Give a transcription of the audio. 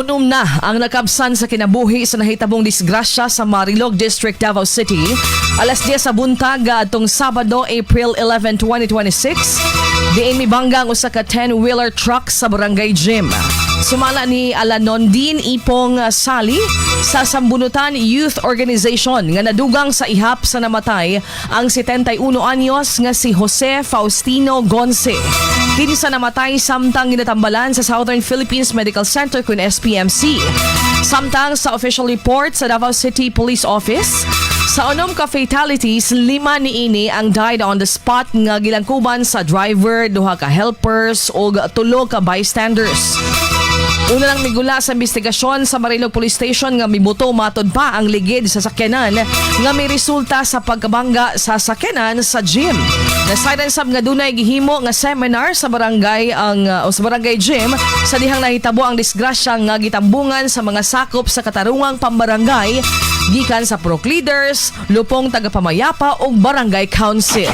Unom na ang nakabsan sa kinabuhi sa nahitabong disgrasya sa Marilog District, Davao City. Alas 10 sa buntag atong Sabado, April 11, 2026. Diin mibangga ang usa ka 10-wheeler truck sa barangay Gym. Sumala ni Alanon Din Ipong Sali sa Sambunutan Youth Organization nga nadugang sa ihap sa namatay ang 71 anyos nga si Jose Faustino Gonce. Kinsa namatay samtang ginatambalan sa Southern Philippines Medical Center kun SPMC. Samtang sa official report sa Davao City Police Office, sa unom ka fatalities, 5 niini ang died on the spot nga gilangkuban sa driver, 2 ka helpers ug 3 ka bystanders. Una lang migula sa investigasyon sa Marilog Police Station nga mibuto matod pa ang ligid sa sakyanan nga may resulta sa pagkabangga sa sakyanan sa gym. Nasaydan sab nga dunay gihimo nga seminar sa barangay sa barangay Gym sa dihang nahitabo ang disgrasya nga gitambungan sa mga sakop sa katarungang pambarangay gikan sa Pro Leaders, Lupong Tagapamayapa ug Barangay Council.